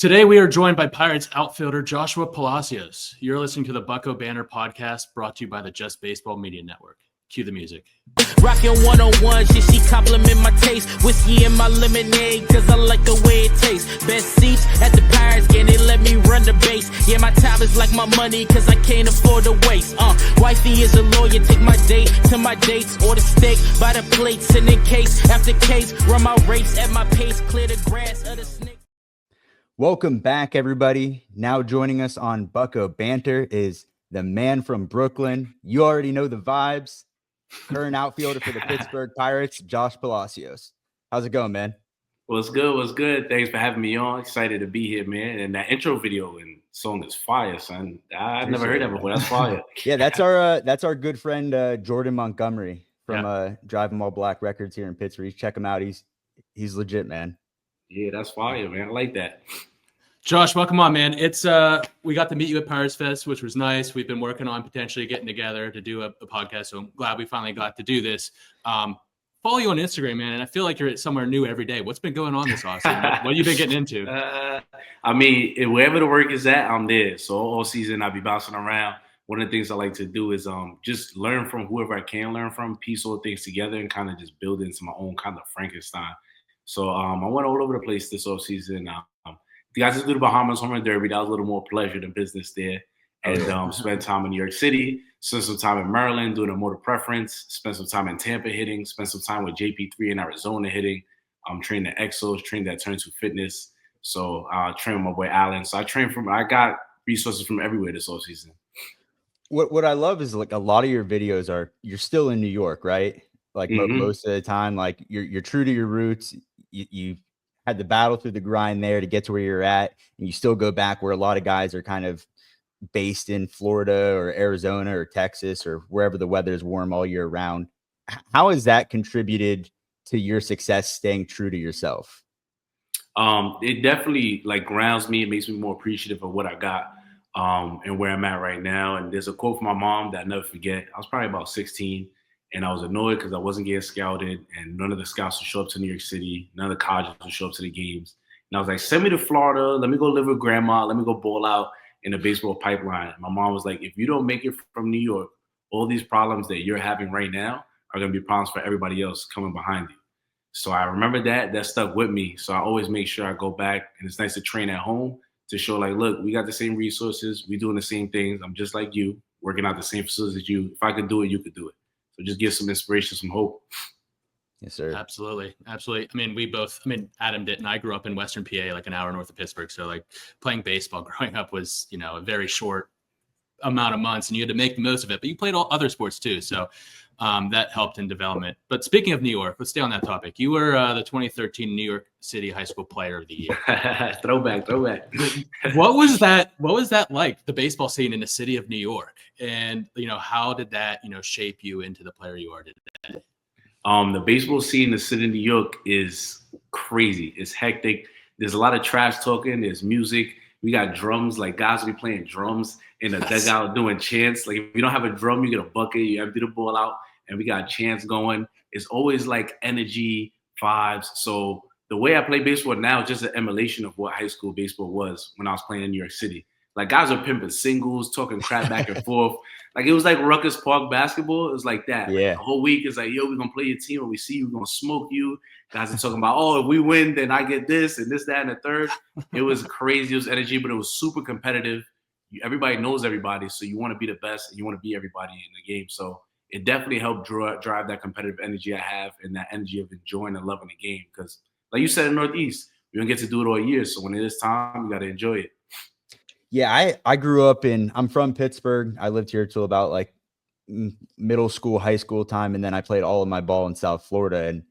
Today, we are joined by Pirates outfielder Joshua Palacios. You're listening to the Bucko Banner podcast brought to you by the Just Baseball Media Network. Cue the music. Rockin' 101, she compliment my taste. Whiskey in my lemonade, cause I like the way it tastes. Best seats at the Pirates game, they let me run the base. Yeah, my time is like my money, cause I can't afford to waste. Wifey is a lawyer, take my date to my dates. Order steak by the plate, send in case after case. Run my race at my pace, clear the grass of the snake. Welcome back, everybody. Now joining us on Bucko Banter is the man from Brooklyn. You already know the vibes. Current outfielder for the Pittsburgh Pirates, Josh Palacios. How's it going, man? What's good? What's good? Thanks for having me on. Excited to be here, man. And that intro video and song is fire, son. I've never heard that before. That's fire. Yeah, that's our good friend Jordan Montgomery from Drive 'Em All Black Records here in Pittsburgh. Check him out. He's legit, man. Yeah, that's fire, man. I like that. Josh, welcome on, man. It's we got to meet you at Pirates Fest, which was nice. We've been working on potentially getting together to do a podcast, so I'm glad we finally got to do this. Follow you on Instagram, man, and I feel like you're somewhere new every day. What's been going on this offseason? What have you been getting into? Wherever the work is at, I'm there. So all season I'll be bouncing around. One of the things I like to do is just learn from whoever I can learn from, piece all things together, and kind of just build into my own kind of Frankenstein. So I went all over the place this offseason. The guys just do the Bahamas Home Run Derby. That was a little more pleasure than business there. And spent time in New York City, spent some time in Maryland doing a motor preference, spent some time in Tampa hitting, spent some time with JP3 in Arizona hitting. Trained at Exos, trained at Turn 2 Fitness. So I trained with my boy Allen. So I got resources from everywhere this whole season. What I love is like a lot of your videos you're still in New York, right? Like most of the time, like you're true to your roots. You had the battle through the grind there to get to where you're at, and you still go back where a lot of guys are kind of based in Florida or Arizona or Texas or wherever the weather is warm all year round. How has that contributed to your success staying true to yourself? It definitely grounds me. It makes me more appreciative of what I got and where I'm at right now. And there's a quote from my mom that I'll never forget. I was probably about 16. And I was annoyed because I wasn't getting scouted, and none of the scouts would show up to New York City. None of the colleges would show up to the games. And I was like, send me to Florida. Let me go live with grandma. Let me go ball out in the baseball pipeline. My mom was like, if you don't make it from New York, all these problems that you're having right now are going to be problems for everybody else coming behind you. So I remember that stuck with me. So I always make sure I go back, and it's nice to train at home to show look, we got the same resources. We're doing the same things. I'm just like you, working out the same facilities as you. If I could do it, you could do it. Just give some inspiration, some hope. Yes, sir. Absolutely. Adam didn't. I grew up in Western PA, like an hour north of Pittsburgh. So playing baseball growing up was, a very short amount of months, and you had to make the most of it. But you played all other sports too. So that helped in development. But speaking of New York, let's stay on that topic. You were the 2013 New York City High School Player of the Year. Throwback. What was that like, the baseball scene in the city of New York? And, how did that, shape you into the player you are today? The baseball scene in the city of New York is crazy. It's hectic. There's a lot of trash talking. There's music. We got drums. Guys will be playing drums in the dugout doing chants. If you don't have a drum, you get a bucket. You empty the ball out, and we got chants going. It's always energy, vibes. So the way I play baseball now is just an emulation of what high school baseball was when I was playing in New York City. Guys are pimping singles, talking crap back and forth. It was like Ruckus Park basketball. It was like that. Yeah. The whole week is yo, we're going to play your team. When we see you, we're going to smoke you. Guys are talking about, if we win, then I get this and this, that, and the third. It was crazy. It was energy, but it was super competitive. Everybody knows everybody, so you want to be the best and you want to be everybody in the game. So it definitely helped drive that competitive energy I have and that energy of enjoying and loving the game. Because like you said in Northeast, we don't get to do it all year. So when it is time, you got to enjoy it. Yeah, I grew up I'm from Pittsburgh. I lived here till about middle school, high school time. And then I played all of my ball in South Florida, and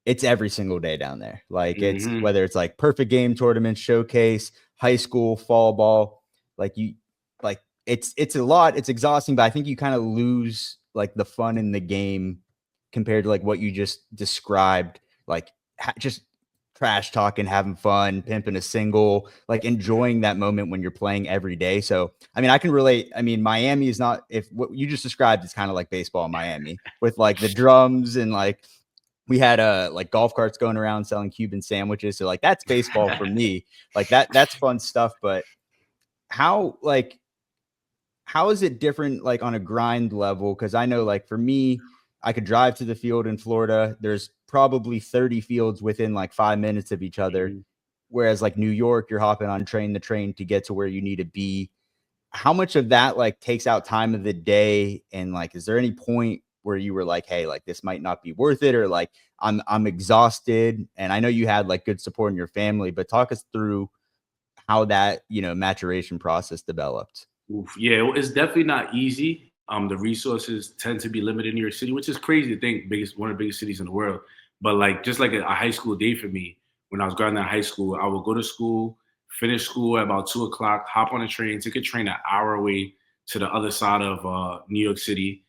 it's every single day down there. It's whether it's perfect game tournament, showcase, high school, fall ball, it's a lot. It's exhausting, but I think you kind of lose the fun in the game compared to what you just described, just trash talking, having fun, pimping a single, enjoying that moment when you're playing every day. So, I can relate. Miami is not, if what you just described is kind of like baseball in Miami with the drums and we had like golf carts going around selling Cuban sandwiches. So like that's baseball for me. Like that's fun stuff. But how is it different like on a grind level? Because I know like for me, I could drive to the field in Florida. There's probably 30 fields within like 5 minutes of each other. Whereas like New York, you're hopping on the train to get to where you need to be. How much of that like takes out time of the day? And like, is there any point where you were like, hey, like this might not be worth it, or like I'm exhausted? And I know you had like good support in your family, but talk us through how that, maturation process developed. Oof, yeah, it's definitely not easy. The resources tend to be limited in New York City, which is crazy to think. One of the biggest cities in the world. But like just like a high school day for me, when I was going to high school, I would go to school, finish school at about 2:00, hop on a train, take a train an hour away to the other side of New York City,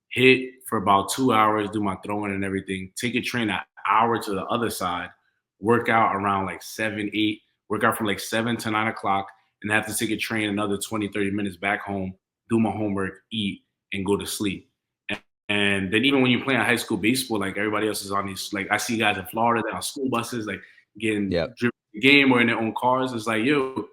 hit for about 2 hours, do my throwing and everything, take a train an hour to the other side, work out around like 7, 8, work out from like 7 to 9 o'clock, and have to take a train another 20, 30 minutes back home, do my homework, eat, and go to sleep. And then even when you're playing high school baseball, like everybody else is on these, like I see guys in Florida that are on school buses, like getting driven the game or in their own cars. It's like, yo,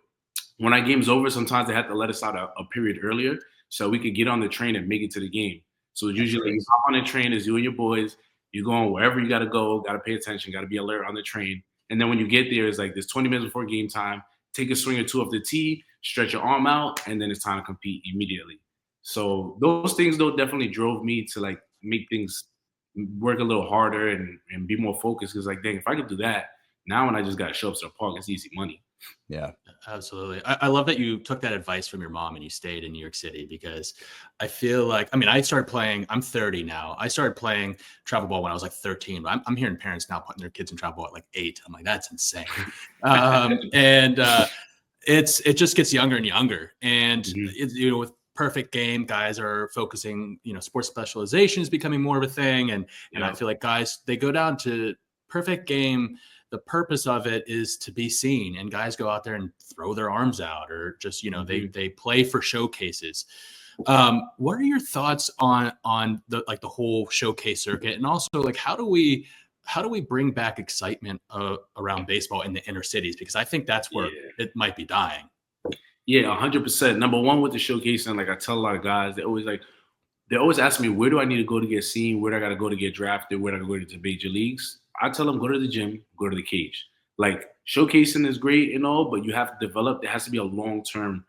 when our game's over, sometimes they have to let us out a period earlier so we could get on the train and make it to the game. So it's usually you hop on the train as you and your boys, you're going wherever you got to go, got to pay attention, got to be alert on the train. And then when you get there, it's like there's 20 minutes before game time, take a swing or two off the tee, stretch your arm out, and then it's time to compete immediately. So those things, though, definitely drove me to like make things work a little harder and be more focused. Because like, dang, if I could do that, now when I just got to show up to the park, it's easy money. Yeah, absolutely. I love that you took that advice from your mom and you stayed in New York City, because I feel like, I mean, I started playing, I'm 30 now. I started playing travel ball when I was like 13, but I'm hearing parents now putting their kids in travel ball at like 8. I'm like, that's insane. It just gets younger and younger. And with perfect game, guys are focusing, sports specialization is becoming more of a thing. And I feel like guys, they go down to perfect game. The purpose of it is to be seen, and guys go out there and throw their arms out, or just, they play for showcases. What are your thoughts on the whole showcase circuit? And also like, how do we bring back excitement around baseball in the inner cities? Because I think that's where it might be dying. Yeah, 100%. Number one with the showcasing, like I tell a lot of guys, they always ask me, where do I need to go to get seen? Where do I got to go to get drafted? Where do I go to the major leagues? I tell them, go to the gym, go to the cage. Like showcasing is great and all, but you have to develop. There has to be a long-term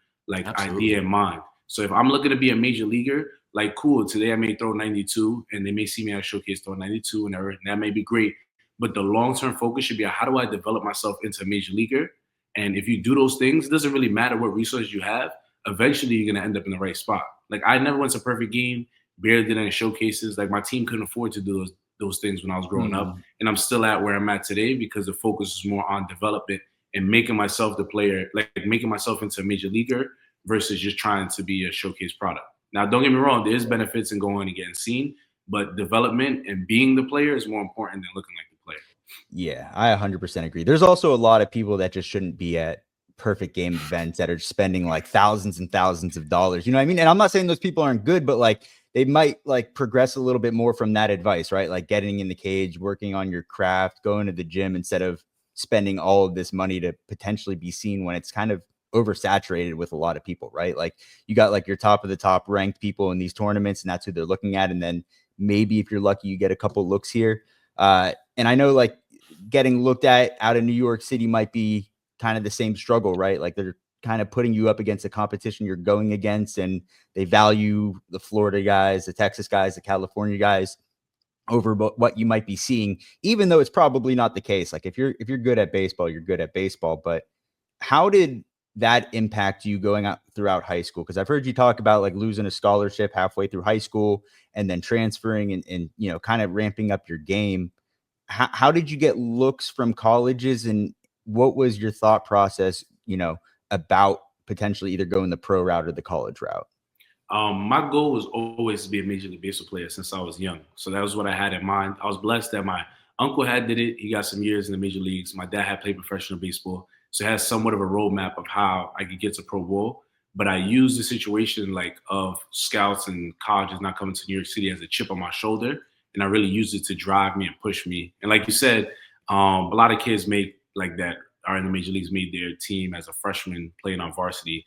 idea in mind. So if I'm looking to be a major leaguer, like cool, today I may throw 92 and they may see me at a showcase throw 92 and that may be great. But the long-term focus should be on how do I develop myself into a major leaguer? And if you do those things, it doesn't really matter what resources you have. Eventually, you're going to end up in the right spot. Like I never went to perfect game, barely did any showcases. Like my team couldn't afford to do those things when I was growing up. And I'm still at where I'm at today because the focus is more on development and making myself the player, like making myself into a major leaguer versus just trying to be a showcase product. Now, don't get me wrong, there's benefits in going and getting seen, but development and being the player is more important than looking like the player. Yeah, I 100% agree. There's also a lot of people that just shouldn't be at perfect game events that are spending like thousands and thousands of dollars. You know what I mean? And I'm not saying those people aren't good, but like they might like progress a little bit more from that advice, right? Like getting in the cage, working on your craft, going to the gym instead of spending all of this money to potentially be seen when it's kind of oversaturated with a lot of people, right? Like you got like your top of the top ranked people in these tournaments, and that's who they're looking at. And then maybe if you're lucky, you get a couple looks here. And I know like getting looked at out of New York City might be kind of the same struggle, right? Like they're kind of putting you up against the competition you're going against, and they value the Florida guys, the Texas guys, the California guys over what you might be seeing, even though it's probably not the case. Like if you're good at baseball, you're good at baseball. But how did that impact you going out throughout high school? Because I've heard you talk about like losing a scholarship halfway through high school and then transferring and kind of ramping up your game. How did you get looks from colleges, and what was your thought process, about potentially either going the pro route or the college route? My goal was always to be a Major League Baseball player since I was young. So that was what I had in mind. I was blessed that my uncle did it. He got some years in the major leagues. My dad had played professional baseball. So it has somewhat of a roadmap of how I could get to pro ball. But I used the situation of scouts and colleges not coming to New York City as a chip on my shoulder and I really used it to drive me and push me. And like you said, a lot of kids make like that are in the major leagues made their team as a freshman playing on varsity.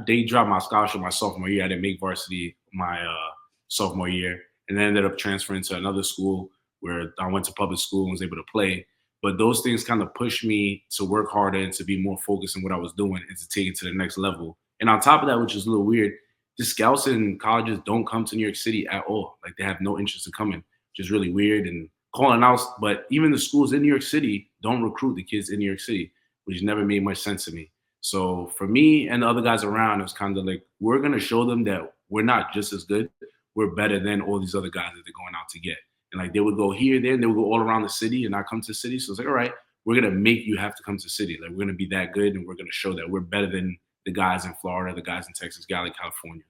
They dropped my scholarship my sophomore year. I didn't make varsity my sophomore year, and then ended up transferring to another school where I went to public school and was able to play. But those things kind of pushed me to work harder and to be more focused on what I was doing and to take it to the next level. And on top of that, which is a little weird, the scouts in colleges don't come to New York City at all. Like they have no interest in coming, which is really weird and calling out. But even the schools in New York City don't recruit the kids in New York City, which never made much sense to me. So for me and the other guys around, it was kind of like, we're going to show them that we're not just as good. We're better than all these other guys that they're going out to get. And like they would go here, there, and they would go all around the city and not come to the city. So it's like, all right, we're going to make you have to come to the city. Like we're going to be that good, and we're going to show that we're better than the guys in Florida, the guys in Texas, guys in California.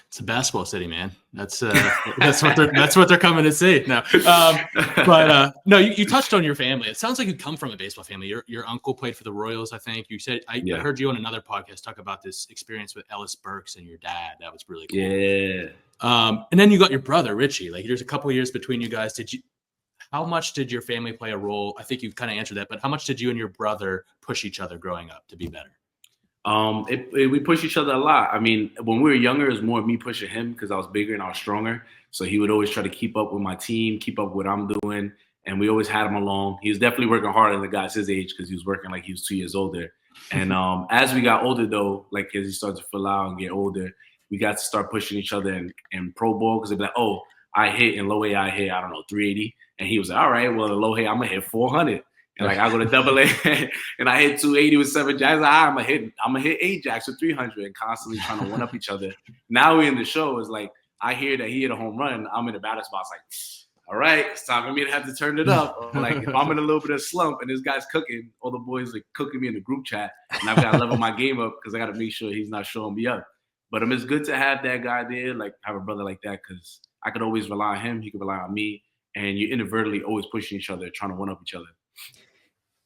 It's a basketball city, man. That's what they're coming to see. No, but no, you touched on your family. It sounds like you come from a baseball family. Your uncle played for the Royals, I think. You said I heard you on another podcast talk about this experience with Ellis Burks and your dad. That was really cool. Yeah. And then you got your brother Richie. Like there's a couple of years between you guys. How much did your family play a role? I think you've kind of answered that, but how much did you and your brother push each other growing up to be better? We push each other a lot. I mean, when we were younger, it was more me pushing him because I was bigger and I was stronger. So he would always try to keep up with my team, keep up with what I'm doing. And we always had him along. He was definitely working harder than the guys his age because he was working like he was 2 years older. And as we got older, though, like as he started to fill out and get older, we got to start pushing each other in pro ball because they'd be like, oh, I hit in low A, I hit, I don't know, 380. And he was like, all right, well, in low A, I'm going to hit 400. And like I go to double A and I hit 280 with 7 jacks. Like, I'm gonna hit 8 jacks with 300 and constantly trying to one up each other. Now we're in the show. It's like I hear that he hit a home run. I'm in the batter's box. Like, all right, it's time for me to have to turn it up. Like if I'm in a little bit of slump and this guy's cooking, all the boys like cooking me in the group chat, and I've got to level my game up because I got to make sure he's not showing me up. But it's good to have that guy there, like have a brother like that, because I could always rely on him. He could rely on me, and you're inadvertently always pushing each other, trying to one up each other.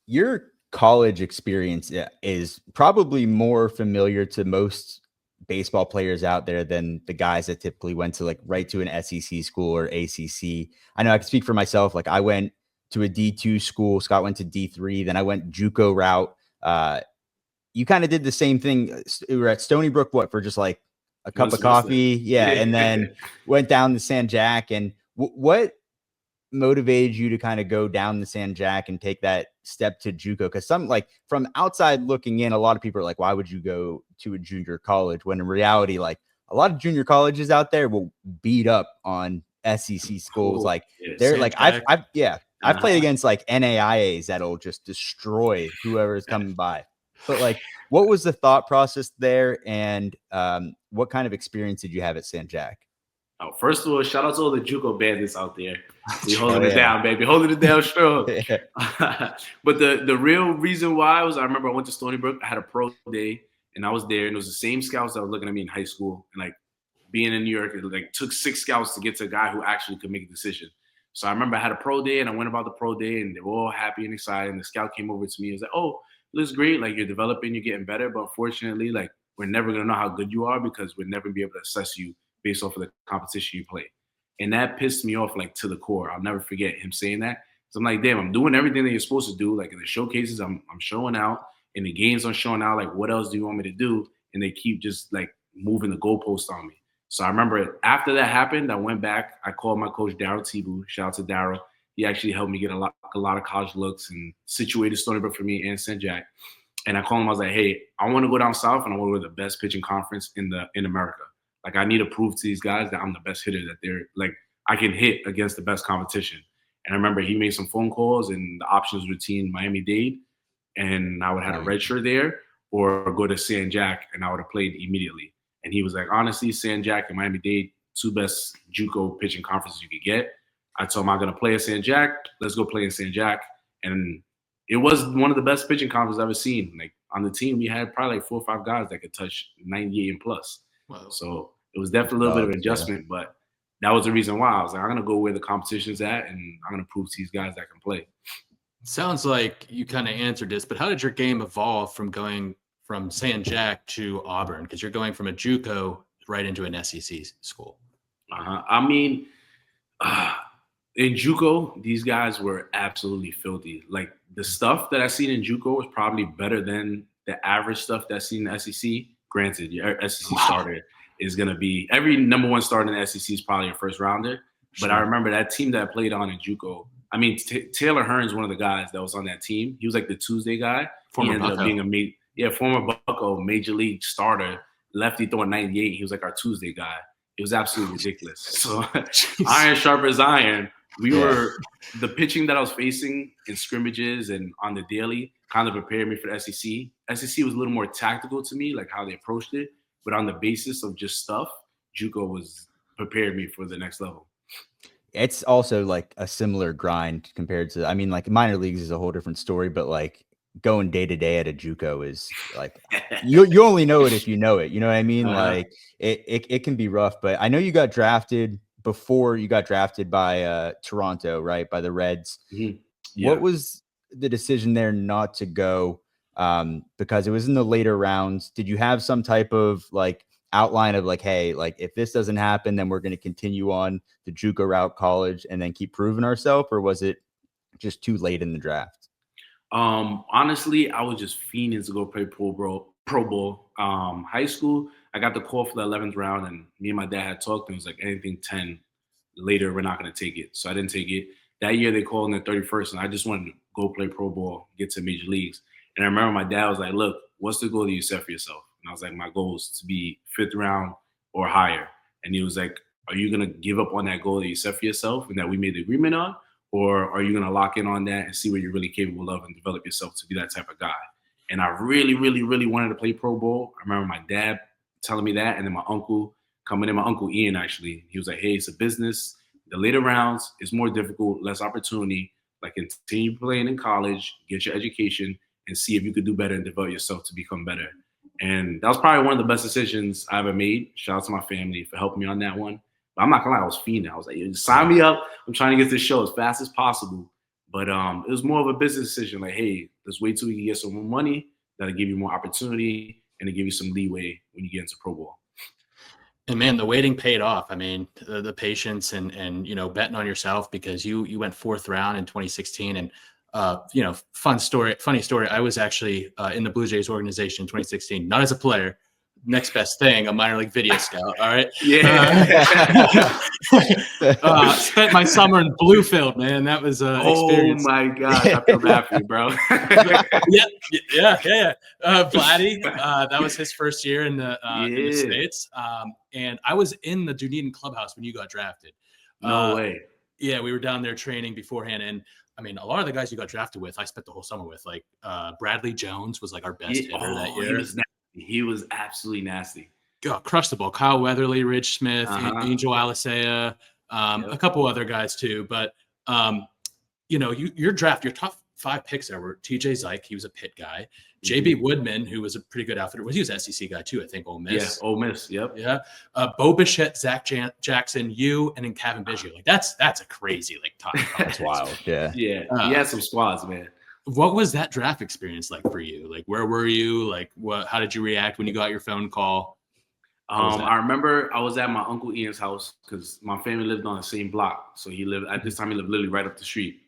Your college experience is probably more familiar to most baseball players out there than the guys that typically went to like right to an SEC school or ACC. I know I can speak for myself. Like I went to a D2 school. Scott went to D3. Then I went JUCO route. You kind of did the same thing. We were at Stony Brook, for just like a cup of coffee. Yeah. And then went down to San Jack. And what motivated you to kind of go down the San Jack and take that step to JUCO? Because some like from outside looking in, a lot of people are like, why would you go to a junior college? When in reality, like a lot of junior colleges out there will beat up on SEC schools. Cool. Like Yeah, they're San like, Jack. I've played against like NAIAs that'll just destroy whoever is coming by. But like, what was the thought process there? And what kind of experience did you have at San Jack? Oh, first of all, shout out to all the JUCO bandits out there. We holding it down, baby. Holding it down strong. But the real reason why was I remember I went to Stony Brook. I had a pro day, and I was there, and it was the same scouts that were looking at me in high school. And like being in New York, it like took 6 scouts to get to a guy who actually could make a decision. So I remember I had a pro day, and I went about the pro day, and they were all happy and excited. And the scout came over to me and was like, "Oh, it looks great. Like you're developing, you're getting better. But unfortunately, like we're never gonna know how good you are because we're never gonna be able to assess you based off of the competition you play." And that pissed me off like to the core. I'll never forget him saying that. So I'm like, damn, I'm doing everything that you're supposed to do. Like in the showcases, I'm showing out. In the games, I'm showing out. Like, what else do you want me to do? And they keep just like moving the goalpost on me. So I remember after that happened, I went back. I called my coach, Darryl Tebu. Shout out to Darryl. He actually helped me get a lot of college looks and situated Stony Brook for me and San Jack. And I called him. I was like, hey, I want to go down south and I want to go to the best pitching conference in America. Like, I need to prove to these guys that I'm the best hitter, that they're like, I can hit against the best competition. And I remember he made some phone calls and the options routine Miami-Dade, and I would have a red shirt there or go to San Jack and I would have played immediately. And he was like, honestly, San Jack and Miami-Dade, 2 best JUCO pitching conferences you could get. I told him I'm going to play at San Jack. Let's go play in San Jack. And it was one of the best pitching conferences I've ever seen. Like on the team, we had probably like 4 or 5 guys that could touch 98 and plus. Wow. So it was definitely a little bit of an adjustment, but that was the reason why. I was like, I'm going to go where the competition's at, and I'm going to prove to these guys that can play. Sounds like you kind of answered this, but how did your game evolve from going from San Jack to Auburn? Because you're going from a JUCO right into an SEC school. I mean, In JUCO, these guys were absolutely filthy. Like the stuff that I seen in JUCO was probably better than the average stuff that's seen in the SEC. Granted, your SEC starter is going to be every number one starter in the SEC is probably a first rounder. But I remember that team that I played on in JUCO. I mean, Taylor Hearn's one of the guys that was on that team. He was like the Tuesday guy. He ended up being former Bucko, major league starter, lefty throwing 98. He was like our Tuesday guy. It was absolutely ridiculous. So iron sharp as iron. We were the pitching that I was facing in scrimmages and on the daily kind of prepared me for the SEC. SEC was a little more tactical to me, like how they approached it. But on the basis of just stuff, JUCO was prepared me for the next level. It's also like a similar grind compared to, I mean, like minor leagues is a whole different story, but like going day to day at a JUCO is like you only know it if you know it. You know what I mean? Like it can be rough. But I know you got drafted before you got drafted by Toronto, right? By the Reds. Mm-hmm. Yeah. What was the decision there not to go? Because it was in the later rounds. Did you have some type of like outline of like, hey, like if this doesn't happen, then we're going to continue on the JUCO route, college, and then keep proving ourselves? Or was it just too late in the draft? Honestly, I was just fiending to go play Pro Bowl. High school, I got the call for the 11th round, and me and my dad had talked, and it was like anything 10 later, we're not going to take it. So I didn't take it. That year, they called in the 31st, and I just wanted to go play Pro Bowl, get to major leagues. And I remember my dad was like, look, what's the goal that you set for yourself? And I was like, my goal is to be 5th round or higher. And he was like, are you going to give up on that goal that you set for yourself and that we made the agreement on? Or are you going to lock in on that and see what you're really capable of and develop yourself to be that type of guy? And I really, really, really wanted to play Pro Bowl. I remember my dad telling me that, and then my uncle coming in, my uncle Ian, actually. He was like, hey, it's a business. The later rounds is more difficult, less opportunity. Like, continue playing in college, get your education, and see if you could do better and develop yourself to become better. And that was probably one of the best decisions I ever made. Shout out to my family for helping me on that one. But I'm not gonna lie, I was fiending. I was like, sign me up. I'm trying to get this show as fast as possible. But it was more of a business decision. Like, hey, let's wait till we can get some more money. That'll give you more opportunity and to give you some leeway when you get into Pro Bowl. And man, the waiting paid off. I mean, the patience and you know, betting on yourself, because you went 4th round in 2016. And you know, funny story. I was actually in the Blue Jays organization in 2016, not as a player. Next best thing, a minor league video scout. All right. Yeah. Spent my summer in Bluefield, man. That was experience. Oh my gosh, I feel bad for you, bro. yeah. Vladdy, that was his first year in the States. And I was in the Dunedin clubhouse when you got drafted. No way. Yeah, we were down there training beforehand, and I mean, a lot of the guys you got drafted with, I spent the whole summer with. Like Bradley Jones was like our best hitter that year. He was absolutely nasty. Crushed the ball. Kyle Weatherly, Ridge Smith, Angel Alicea, a couple other guys too. But you know, your top 5 picks there were TJ Zyke. He was a Pitt guy. JB Woodman, who was a pretty good outfitter. He was an SEC guy too, I think. Ole Miss. Yeah, Ole Miss. Yep. Yeah. Bo Bichette, Zach Jackson, you, and then Kevin Biggio. Like that's a crazy like top. That's wild. Yeah. Yeah. He had some squads, man. What was that draft experience like for you? Like, where were you? Like, how did you react when you got your phone call? I remember I was at my Uncle Ian's house because my family lived on the same block. So at this time he lived literally right up the street.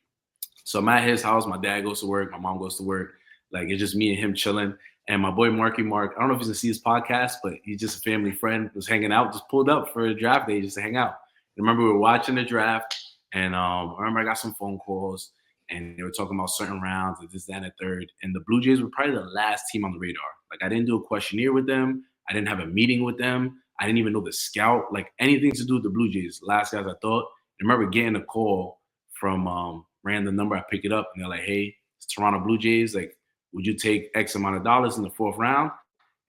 So I'm at his house. My dad goes to work. My mom goes to work. Like, it's just me and him chilling. And my boy Mark, I don't know if he's gonna see his podcast, but he's just a family friend, was hanging out, just pulled up for a draft day just to hang out. I remember we were watching the draft, and I remember I got some phone calls. And they were talking about certain rounds and this, that, and the third. And the Blue Jays were probably the last team on the radar. Like, I didn't do a questionnaire with them. I didn't have a meeting with them. I didn't even know the scout, like anything to do with the Blue Jays. Last guys I thought. I remember getting a call from random number. I pick it up, and they're like, hey, it's Toronto Blue Jays. Like, would you take X amount of dollars in the 4th round?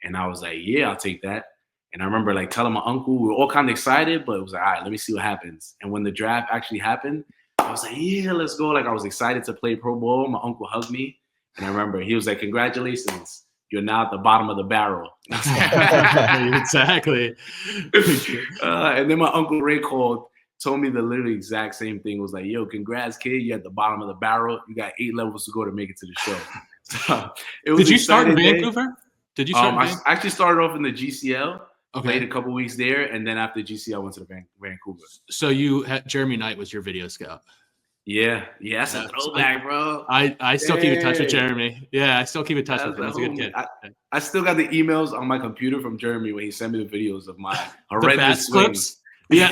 And I was like, yeah, I'll take that. And I remember like telling my uncle, we were all kind of excited, but it was like, all right, let me see what happens. And when the draft actually happened, I was like, yeah, let's go. Like, I was excited to play Pro Bowl. My uncle hugged me. And I remember he was like, congratulations. You're now at the bottom of the barrel. Exactly. And then my Uncle Ray called, told me the literally exact same thing. Was like, yo, congrats, kid. You're at the bottom of the barrel. You got 8 levels to go to make it to the show. So, Did you start in Vancouver? Did you start I actually started off in the GCL. Played a couple weeks there, and then after GC, I went to the Vancouver. So you had Jeremy Knight was your video scout. Yeah, that's a throwback, bro. I still keep in touch with Jeremy. Yeah, I still keep in touch with him. That's a good kid. I still got the emails on my computer from Jeremy when he sent me the videos of my horrendous clips. Yeah.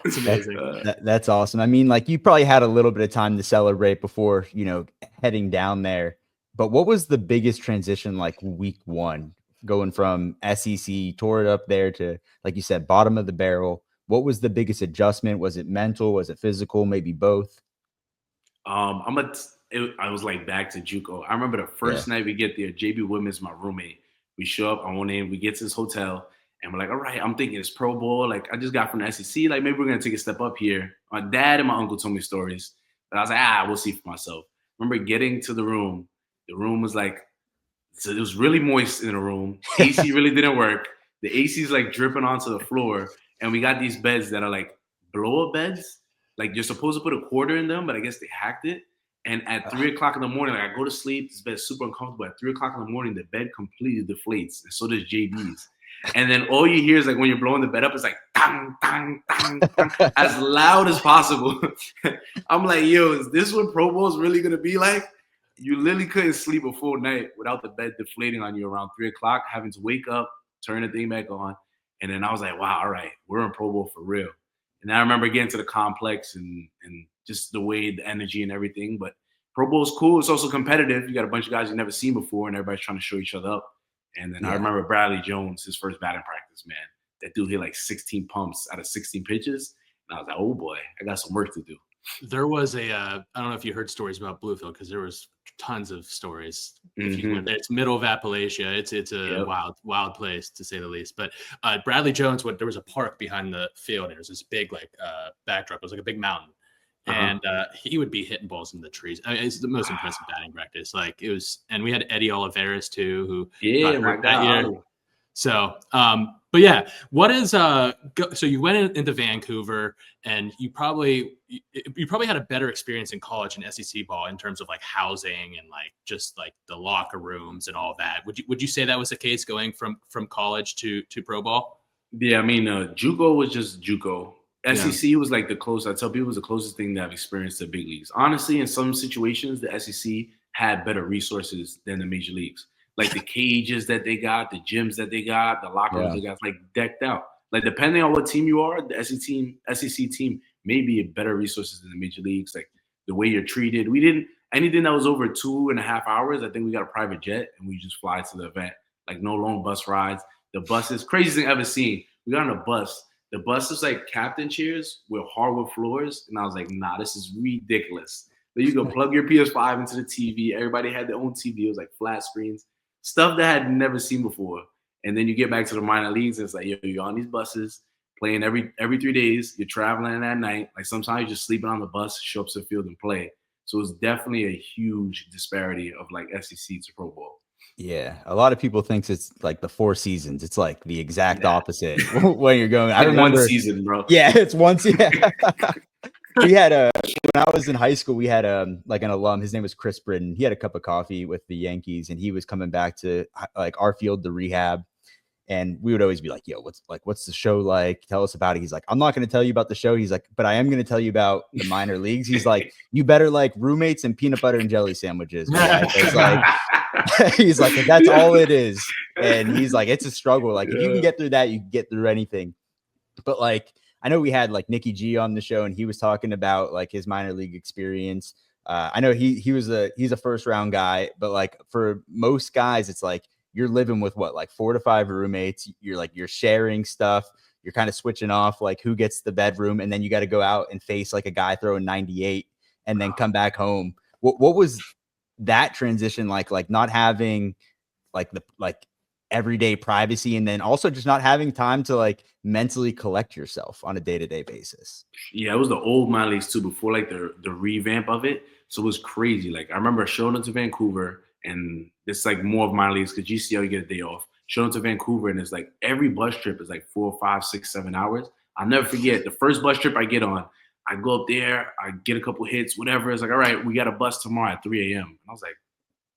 It's amazing. That's awesome. I mean, like, you probably had a little bit of time to celebrate before, heading down there. But what was the biggest transition like week one, going from SEC, tore it up there to, like you said, bottom of the barrel? What was the biggest adjustment? Was it mental? Was it physical? Maybe both? I was like back to JUCO. I remember the first night we get there, JB Woodman's my roommate. We show up on one end, we get to this hotel, and we're like, all right, I'm thinking it's Pro Bowl. Like, I just got from the SEC. Like, maybe we're going to take a step up here. My dad and my uncle told me stories. But I was like, we'll see for myself. Remember getting to the room. The room was like, so it was really moist in the room. AC really didn't work. The AC is like dripping onto the floor. And we got these beds that are like blow-up beds. Like, you're supposed to put a quarter in them, but I guess they hacked it. And at 3 o'clock in the morning, like, I go to sleep. This bed's super uncomfortable. At 3 o'clock in the morning, the bed completely deflates. And so does JB's. And then all you hear is, like, when you're blowing the bed up, it's like, dang, dang, dang, dang, as loud as possible. I'm like, yo, is this what Pro Bowl is really going to be like? You literally couldn't sleep a full night without the bed deflating on you around 3 o'clock, having to wake up, turn the thing back on. And then I was like, wow, all right, we're in Pro Bowl for real. And I remember getting to the complex and just the way, the energy and everything. But Pro Bowl is cool. It's also competitive. You got a bunch of guys you've never seen before, and everybody's trying to show each other up. And then I remember Bradley Jones, his first batting practice, man. That dude hit like 16 pumps out of 16 pitches. And I was like, oh, boy, I got some work to do. There was I don't know if you heard stories about Bluefield, because there was tons of stories. If you went there, it's middle of Appalachia. It's a wild place, to say the least. But Bradley Jones, there was a park behind the field, and there was this big backdrop. It was like a big mountain. And he would be hitting balls in the trees. I mean, it's the most impressive batting practice. Like, it was, and we had Eddie Olivares too, who got hurt that year. So, but yeah, what is so you went into Vancouver, and you probably had a better experience in college and SEC ball in terms of like housing and like just like the locker rooms and all that. Would you say that was the case going from college to pro ball? Yeah, I mean, JUCO was just JUCO. SEC was like the closest. I tell people it was the closest thing that I've experienced to big leagues. Honestly, in some situations, the SEC had better resources than the major leagues. Like the cages that they got, the gyms that they got, the locker rooms they got, like decked out. Like, depending on what team you are, the SEC team may be better resources than the major leagues. Like the way you're treated. We didn't anything that was over 2.5 hours. I think we got a private jet and we just fly to the event. Like, no long bus rides. The buses, craziest thing I've ever seen. We got on a bus. The bus is like captain chairs with hardwood floors. And I was like, nah, this is ridiculous. Then you go plug your PS5 into the TV. Everybody had their own TV. It was like flat screens. Stuff that I had never seen before. And then you get back to the minor leagues, and it's like, yo, you're on these buses, playing every 3 days. You're traveling at night. Like, sometimes you're just sleeping on the bus, show up to the field and play. So it's definitely a huge disparity of like SEC to Pro Bowl. Yeah, a lot of people think it's like the 4 seasons. It's like the exact opposite when you're going. I remember 1 season, bro. Yeah, it's 1 season. We had when I was in high school, we had like an alum. His name was Chris Britton. He had a cup of coffee with the Yankees, and he was coming back to like our field, the rehab. And we would always be like, yo, what's the show like? Tell us about it. He's like, I'm not going to tell you about the show. He's like, but I am going to tell you about the minor leagues. He's like, you better like roommates and peanut butter and jelly sandwiches. It's like, he's like, that's all it is. And he's like, it's a struggle. Like, if you can get through that, you can get through anything. But like, I know we had like Nicky G on the show, and he was talking about like his minor league experience. I know he's a first round guy, but like for most guys, it's like, you're living with like 4 to 5 roommates. You're sharing stuff. You're kind of switching off like who gets the bedroom. And then you got to go out and face like a guy throwing 98 and then come back home. What was that transition like not having like the everyday privacy, and then also just not having time to like mentally collect yourself on a day-to-day basis? Yeah, it was the old minor leagues too, before like the revamp of it. So it was crazy. Like, I remember showing up to Vancouver, and it's like more of minor leagues because GCL, you get a day off. Showing up to Vancouver, and it's like every bus trip is like 4, 5, 6, 7 hours. I'll never forget the first bus trip I get on. I go up there, I get a couple hits, whatever. It's like, all right, we got a bus tomorrow at 3 a.m. And I was like,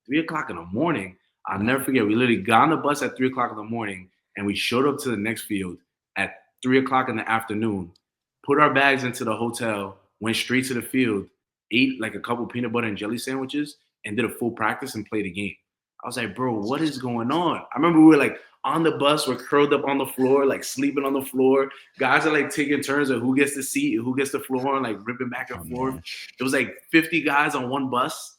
3 o'clock in the morning? I'll never forget. We literally got on the bus at 3 o'clock in the morning, and we showed up to the next field at 3 o'clock in the afternoon, put our bags into the hotel, went straight to the field, ate like a couple peanut butter and jelly sandwiches, and did a full practice and played a game. I was like, bro, what is going on? I remember we were like on the bus, we're curled up on the floor, like sleeping on the floor. Guys are like taking turns of who gets the seat and who gets the floor and like ripping back and forth. Man. It was like 50 guys on one bus.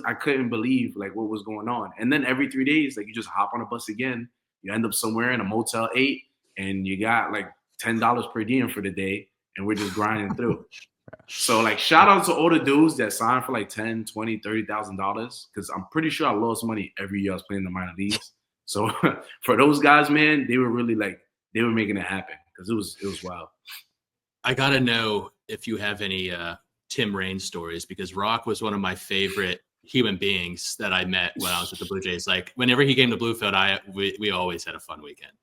I couldn't believe like what was going on. And then every 3 days, like you just hop on a bus again. You end up somewhere in a Motel 8 and you got like $10 per diem for the day. And we're just grinding through. So like shout out to all the dudes that signed for like $10, $20, $30,000. Cause I'm pretty sure I lost money every year I was playing in the minor leagues. So for those guys, man, they were really like, they were making it happen. Cause it was wild. I gotta know if you have any Tim Raines stories, because Rock was one of my favorite human beings that I met when I was with the Blue Jays. Like whenever he came to Bluefield, we always had a fun weekend.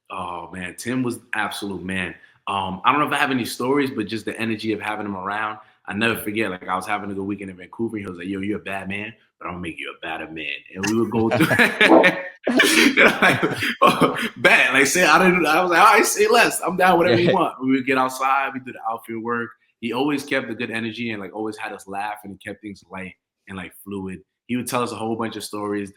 Oh man, Tim was absolute man. I don't know if I have any stories, but just the energy of having him around. I never forget, like I was having a good weekend in Vancouver. And he was like, yo, you're a bad man, but I'm gonna make you a better man. And we would go through like, bad. Like say I was like, all right, say less. I'm down whatever you want. We would get outside, we do the outfield work. He always kept the good energy and like always had us laugh, and he kept things light and like fluid. He would tell us a whole bunch of stories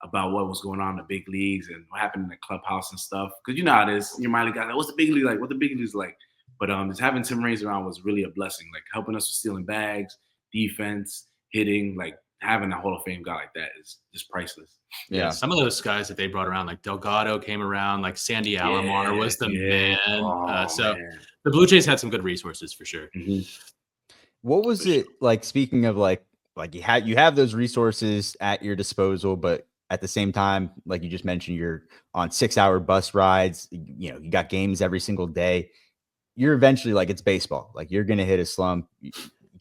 about what was going on in the big leagues and what happened in the clubhouse and stuff. Because you know how it is. Your mind guy, like, what's the big league like? What the big league is like? But just having Tim Raines around was really a blessing. Like helping us with stealing bags, defense, hitting. Like having a Hall of Fame guy like that is just priceless. Yeah, some of those guys that they brought around, like Delgado came around, like Sandy Alomar was the man. Man. The Blue Jays had some good resources for sure. Mm-hmm. What was it like? Speaking of like you have those resources at your disposal, but at the same time, like you just mentioned, you're on 6-hour bus rides. You know, you got games every single day. You're eventually like, it's baseball. Like you're going to hit a slump. You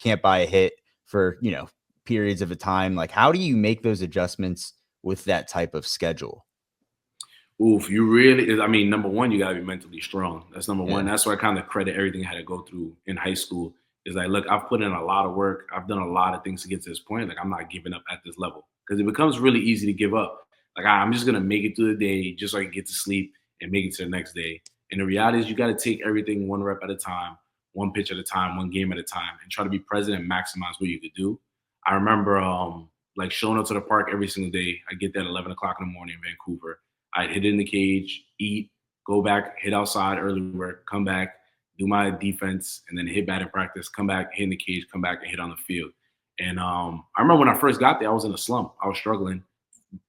can't buy a hit for, periods of a time. Like, how do you make those adjustments with that type of schedule? Oof, number one, you got to be mentally strong. That's number one. That's why I kind of credit everything I had to go through in high school. Is like, look, I've put in a lot of work. I've done a lot of things to get to this point. Like, I'm not giving up at this level, because it becomes really easy to give up. Like, I'm just going to make it through the day just so I can get to sleep and make it to the next day. And the reality is you got to take everything one rep at a time, one pitch at a time, one game at a time, and try to be present and maximize what you could do. I remember like showing up to the park every single day. I get there at 11 o'clock in the morning in Vancouver. I'd hit in the cage, eat, go back, hit outside early work, come back, do my defense, and then hit batting practice, come back, hit in the cage, come back and hit on the field. And I remember when I first got there, I was in a slump. I was struggling.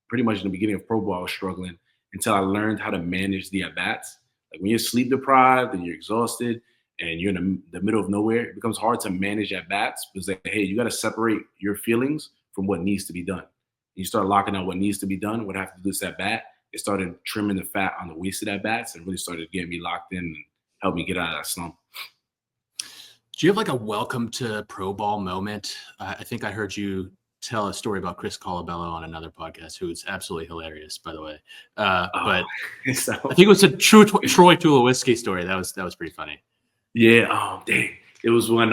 Pretty much in the beginning of pro ball, I was struggling until I learned how to manage the at-bats. Like when you're sleep deprived and you're exhausted and you're in the middle of nowhere, it becomes hard to manage at-bats, because like, hey, you got to separate your feelings from what needs to be done. You start locking out what needs to be done, what I have to do this at-bat. It started trimming the fat on the wasted at-bats and really started getting me locked in and helped me get out of that slump. Do you have like a welcome to pro ball moment? I think I heard you tell a story about Chris Colabello on another podcast, who is absolutely hilarious, by the way. But I think it was a true Troy Tulowitzki story. That was pretty funny. Yeah. Oh, dang. It was when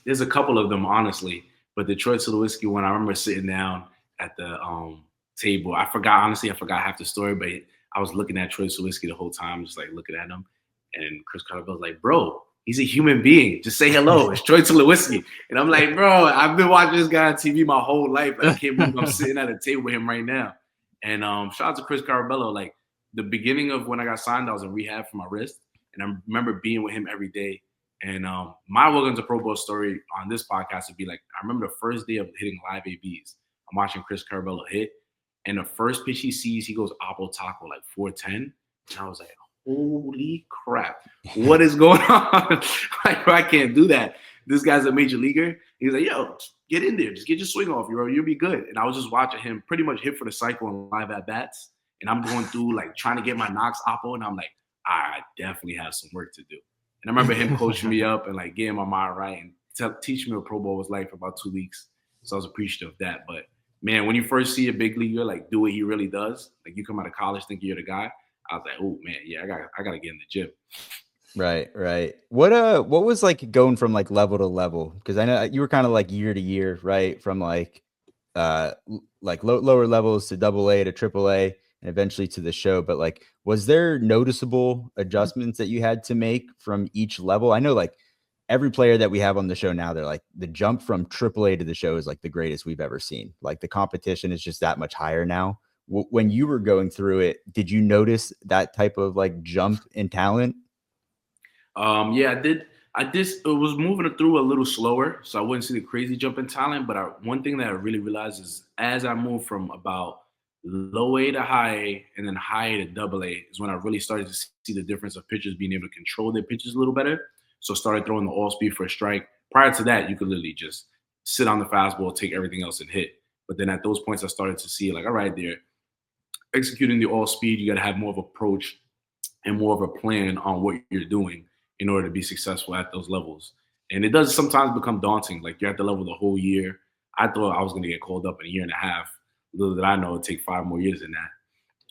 there's a couple of them, honestly, but the Troy Tulowitzki one, I remember sitting down at the table. I forgot half the story, but I was looking at Troy Tulowitzki the whole time, just like looking at him. And Chris Colabello was like, bro, he's a human being. Just say hello. It's Troy Tulowitzki. And I'm like, bro, I've been watching this guy on TV my whole life. Like, I can't believe I'm sitting at a table with him right now. And shout out to Chris Colabello. Like the beginning of when I got signed, I was in rehab for my wrist. And I remember being with him every day. And my welcome to pro ball story on this podcast would be like, I remember the first day of hitting live ABs. I'm watching Chris Colabello hit. And the first pitch he sees, he goes oppo taco, like 410. And I was like, holy crap, what is going on? Like, I can't do that. This guy's a major leaguer. He's like, yo, get in there. Just get your swing off, you'll be good. And I was just watching him pretty much hit for the cycle and live at bats. And I'm going through like trying to get my knocks oppo. And I'm like, I definitely have some work to do. And I remember him coaching me up and like getting my mind right and teaching me what pro ball was like for about 2 weeks. So I was appreciative of that. But man, when you first see a big leaguer like do what he really does, like you come out of college thinking you're the guy, I was like, oh man, yeah, I gotta get in the gym. Right. What was like going from like level to level? Because I know you were kind of like year to year, right? From like like lower levels to AA to AAA and eventually to the show. But like, was there noticeable adjustments that you had to make from each level? I know like every player that we have on the show now, they're like the jump from AAA to the show is like the greatest we've ever seen. Like the competition is just that much higher now. When you were going through it, did you notice that type of like jump in talent? Yeah, I did. It was moving it through a little slower, so I wouldn't see the crazy jump in talent. But one thing that I really realized is as I moved from about low A to high A and then high A to double A is when I really started to see the difference of pitchers being able to control their pitches a little better. So started throwing the all speed for a strike. Prior to that, you could literally just sit on the fastball, take everything else and hit. But then at those points, I started to see like, all right, they're executing the all speed. You got to have more of approach and more of a plan on what you're doing in order to be successful at those levels. And it does sometimes become daunting. Like you're at the level the whole year. I thought I was going to get called up in a year and a half. Little did I know it'd take 5 more years than that.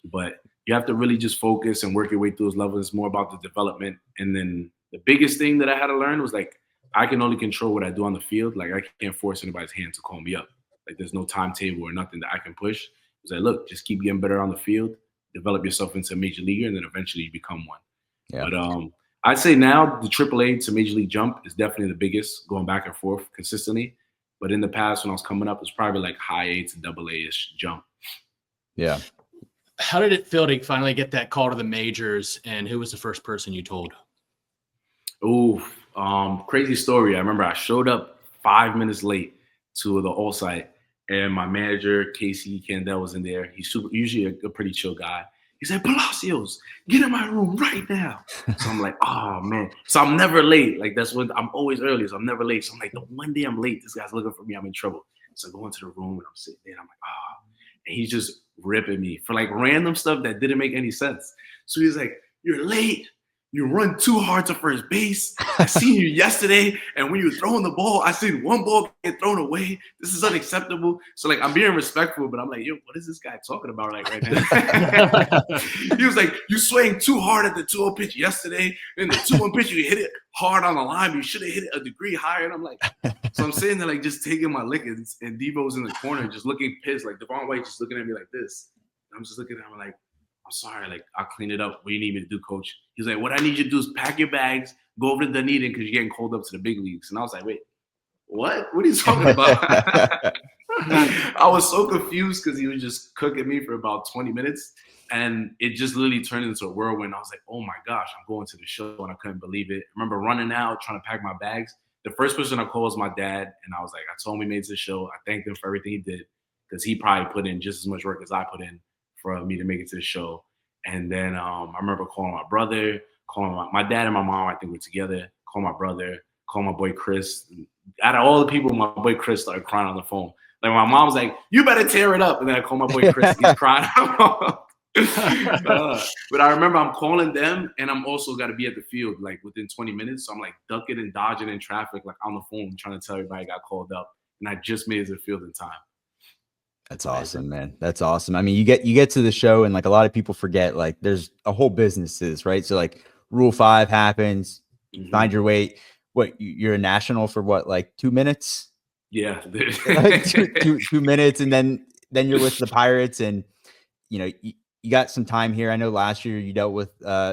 But you have to really just focus and work your way through those levels. It's more about the development. And then the biggest thing that I had to learn was like, I can only control what I do on the field. Like I can't force anybody's hand to call me up. Like there's no timetable or nothing that I can push. It's like, look, just keep getting better on the field, develop yourself into a major leaguer, and then eventually you become one. Yeah. But I'd say now the AAA to major league jump is definitely the biggest, going back and forth consistently. But in the past, when I was coming up, it was probably like high A to double A-ish jump. Yeah. How did it feel to finally get that call to the majors, and who was the first person you told? Crazy story. I remember I showed up 5 minutes late to the all site, and my manager, Casey Candell, was in there. He's usually a pretty chill guy. He said, Palacios, get in my room right now. So I'm like, oh, man. So I'm never late. Like, that's when I'm always early, so I'm never late. So I'm like, the one day I'm late, this guy's looking for me. I'm in trouble. So I go into the room, and I'm sitting there, and I'm like, And he's just ripping me for, like, random stuff that didn't make any sense. So he's like, you're late. You run too hard to first base. I seen you yesterday, and when you were throwing the ball, I seen one ball get thrown away. This is unacceptable. So, like, I'm being respectful, but I'm like, yo, what is this guy talking about like right now? He was like, you swing too hard at the 2-0 pitch yesterday, and the 2-1 pitch, you hit it hard on the line, but you should have hit it a degree higher. And I'm like, so I'm sitting there, like, just taking my lickings, and Debo's in the corner just looking pissed, like Devon White just looking at me like this. And I'm just looking at him like, I'm sorry, like, I'll clean it up. What do you need me to do, coach? He's like, what I need you to do is pack your bags, go over to Dunedin because you're getting called up to the big leagues. And I was like, wait, what? What are you talking about? I was so confused because he was just cooking me for about 20 minutes. And it just literally turned into a whirlwind. I was like, oh, my gosh, I'm going to the show, and I couldn't believe it. I remember running out, trying to pack my bags. The first person I called was my dad, and I was like, I told him we made it to the show. I thanked him for everything he did because he probably put in just as much work as I put in for me to make it to the show. And then I remember calling my brother, calling my dad and my mom, I think we're together, calling my brother, calling my boy Chris. Out of all the people, my boy Chris started crying on the phone. Like, my mom was like, you better tear it up. And then I called my boy Chris, he's crying. But I remember I'm calling them, and I'm also got to be at the field like within 20 minutes. So I'm like ducking and dodging in traffic, like on the phone, trying to tell everybody I got called up. And I just made it to the field in time. That's awesome, man. That's awesome. I mean, you get to the show, and like a lot of people forget, like there's a whole business to this, right? So like Rule 5 happens, find your weight. What, you're a national for what, like 2 minutes? Yeah. Like two minutes, and then you're with the Pirates, and you know, you got some time here. I know last year you dealt with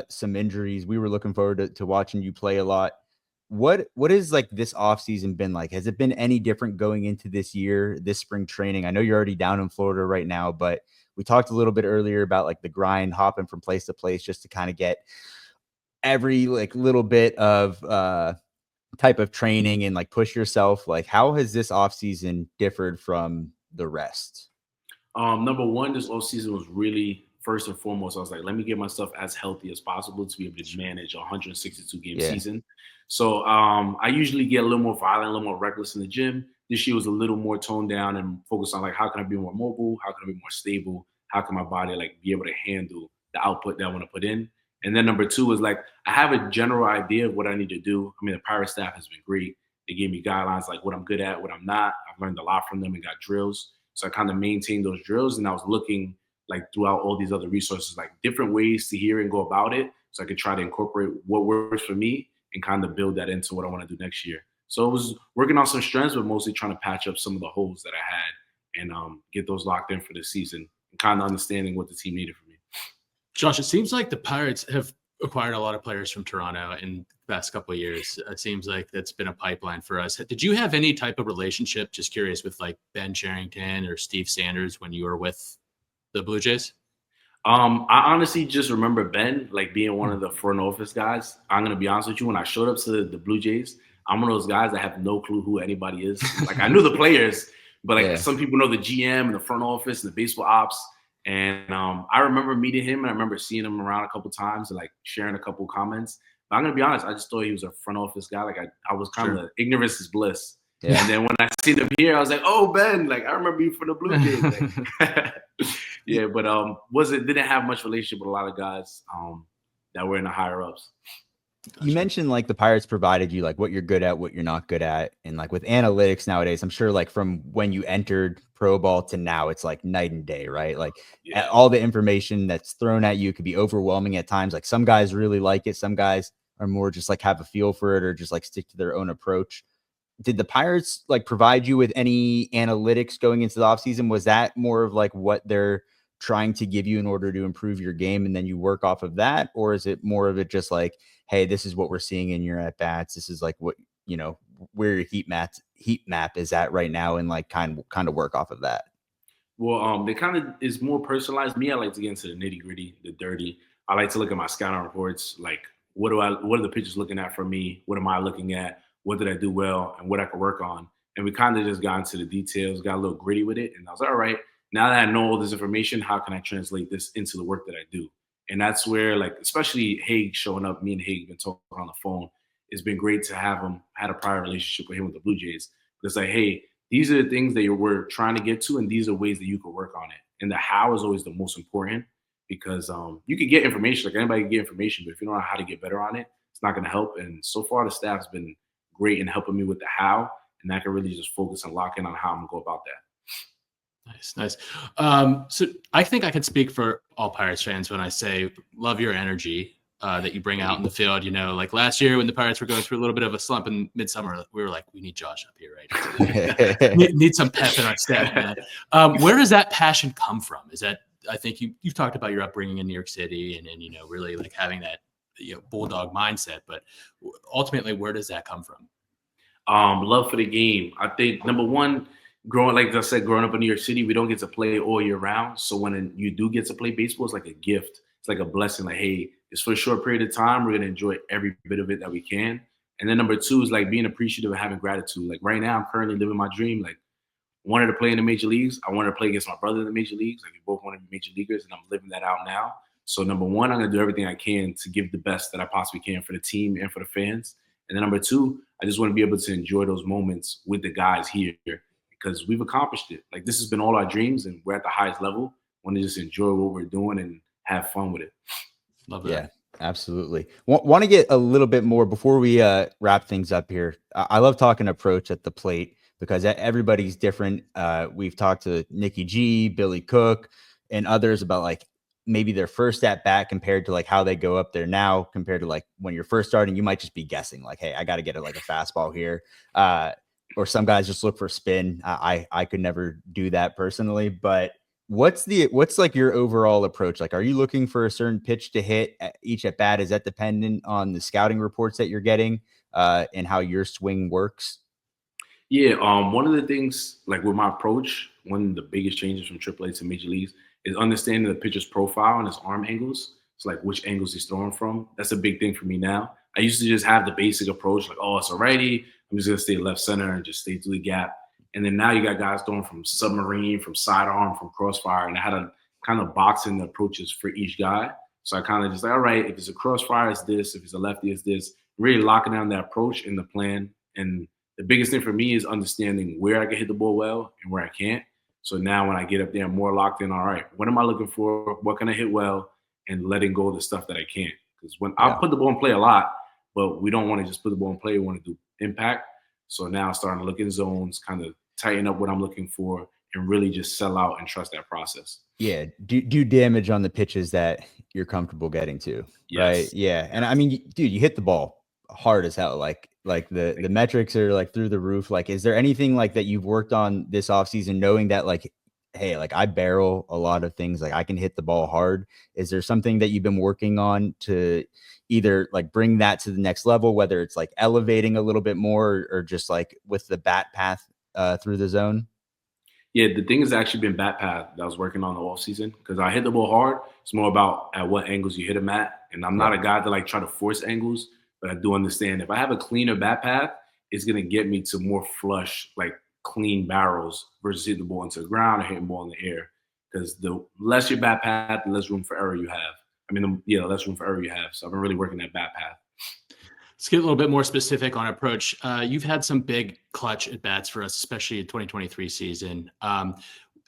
some injuries. We were looking forward to watching you play a lot. What is like this offseason been like? Has it been any different going into this year, this spring training? I know you're already down in Florida right now, but we talked a little bit earlier about like the grind, hopping from place to place just to kind of get every like little bit of type of training and like push yourself. Like, how has this offseason differed from the rest? Number one, this offseason was really, first and foremost, I was like, let me get myself as healthy as possible to be able to manage a 162 game season. So I usually get a little more violent, a little more reckless in the gym. This year was a little more toned down and focused on like, how can I be more mobile? How can I be more stable? How can my body like be able to handle the output that I want to put in? And then number two is like, I have a general idea of what I need to do. I mean, the Pirate staff has been great. They gave me guidelines like what I'm good at, what I'm not. I've learned a lot from them and got drills. So I kind of maintained those drills, and I was looking like throughout all these other resources, like different ways to hear and go about it. So I could try to incorporate what works for me and kind of build that into what I want to do next year. So it was working on some strengths, but mostly trying to patch up some of the holes that I had and get those locked in for the season and kind of understanding what the team needed from me. Josh, it seems like the Pirates have acquired a lot of players from Toronto in the past couple of years. It seems like that's been a pipeline for us. Did you have any type of relationship, just curious, with like Ben Cherington or Steve Sanders when you were with the Blue Jays? I honestly just remember Ben like being one of the front office guys. I'm gonna be honest with you. When I showed up to the Blue Jays, I'm one of those guys that have no clue who anybody is. Like I knew the players, but like some people know the GM and the front office and the baseball ops. And I remember meeting him, and I remember seeing him around a couple times and like sharing a couple comments. But I'm gonna be honest, I just thought he was a front office guy. Like I was kind of ignorance is bliss. Yeah. And then when I seen him here, I was like, "Oh, Ben! Like I remember you from the Blue Jays." Like, yeah, but didn't have much relationship with a lot of guys that were in the higher ups. You mentioned like the Pirates provided you like what you're good at, what you're not good at. And like with analytics nowadays, I'm sure like from when you entered pro ball to now, it's like night and day, right? Like all the information that's thrown at you could be overwhelming at times. Like some guys really like it. Some guys are more just like have a feel for it or just like stick to their own approach. Did the Pirates like provide you with any analytics going into the offseason? Was that more of like what they're trying to give you in order to improve your game and then you work off of that? Or is it more of it just like, hey, this is what we're seeing in your at bats. This is like what, you know, where your heat map is at right now, and like kind of work off of that. Well, they kind of is more personalized. Me, I like to get into the nitty gritty, the dirty. I like to look at my scouting reports. Like, what are the pitchers looking at for me? What am I looking at? What did I do well, and what I could work on? And we kind of just got into the details, got a little gritty with it. And I was like, all right, now that I know all this information, how can I translate this into the work that I do? And that's where, like, especially Haig showing up, me and Haig have been talking on the phone. It's been great to have him, had a prior relationship with him with the Blue Jays. But it's like, hey, these are the things that we're trying to get to, and these are ways that you can work on it. And the how is always the most important, because you can get information, like anybody can get information, but if you don't know how to get better on it, it's not going to help. And so far, the staff's been great in helping me with the how, and I can really just focus and lock in on how I'm going to go about that. Nice. So I think I can speak for all Pirates fans when I say love your energy that you bring out in the field. You know, like last year when the Pirates were going through a little bit of a slump in midsummer, we were like, we need Josh up here, right? need some pep in our step, man. Where does that passion come from? Is that, I think you've talked about your upbringing in New York City and you know, really like having that, you know, bulldog mindset, but ultimately, where does that come from? Love for the game. I think number one, growing up in New York City, we don't get to play all year round. So when you do get to play baseball, it's like a gift. It's like a blessing. Like, hey, it's for a short period of time. We're going to enjoy every bit of it that we can. And then number two is like being appreciative and having gratitude. Like right now, I'm currently living my dream. Like wanted to play in the major leagues. I wanted to play against my brother in the major leagues. Like we both want to be major leaguers, and I'm living that out now. So number one, I'm going to do everything I can to give the best that I possibly can for the team and for the fans. And then number two, I just want to be able to enjoy those moments with the guys here, because we've accomplished it. Like this has been all our dreams, and we're at the highest level. Want to just enjoy what we're doing and have fun with it. Love that. Yeah, absolutely. Want to get a little bit more before we wrap things up here. I love talking approach at the plate because everybody's different. We've talked to Nikki G, Billy Cook, and others about like maybe their first at bat compared to like how they go up there now compared to like when you're first starting. You might just be guessing like, hey, I got to get like a fastball here. Or some guys just look for spin. I could never do that personally, but what's like your overall approach? Like, are you looking for a certain pitch to hit at each at bat? Is that dependent on the scouting reports that you're getting and how your swing works? Yeah. One of the things like with my approach, one of the biggest changes from AAA to major leagues is understanding the pitcher's profile and his arm angles. It's like which angles he's throwing from. That's a big thing for me now. I used to just have the basic approach, like, oh, it's a righty. I'm just going to stay left center and just stay through the gap. And then now you got guys throwing from submarine, from sidearm, from crossfire. And I had to kind of box in the approaches for each guy. So I kind of just like, all right, if it's a crossfire, it's this. If it's a lefty, it's this. Really locking down that approach and the plan. And the biggest thing for me is understanding where I can hit the ball well and where I can't. So now when I get up there, I'm more locked in. All right, what am I looking for? What can I hit well? And letting go of the stuff that I can't. Because when I put the ball in play a lot, but we don't want to just put the ball in play. We want to do impact. So now I'm starting to look in zones, kind of tighten up what I'm looking for, and really just sell out and trust that process. Yeah. Do damage on the pitches that you're comfortable getting to. Yes. Right. Yeah. And I mean, dude, you hit the ball. hard as hell. Like the metrics are like through the roof. Like, is there anything like that you've worked on this offseason, knowing that like, hey, like I barrel a lot of things, like I can hit the ball hard? Is there something that you've been working on to either like bring that to the next level, whether it's like elevating a little bit more or just like with the bat path through the zone? Yeah, the thing has actually been bat path that I was working on the off season, because I hit the ball hard. It's more about at what angles you hit them at. And I'm not a guy to like try to force angles, but I do understand if I have a cleaner bat path, it's going to get me to more flush, like clean barrels versus hitting the ball into the ground or hitting the ball in the air. Because the less your bat path, the less room for error you have. The less room for error you have. So I've been really working that bat path. Let's get a little bit more specific on approach. You've had some big clutch at bats for us, especially in 2023 season.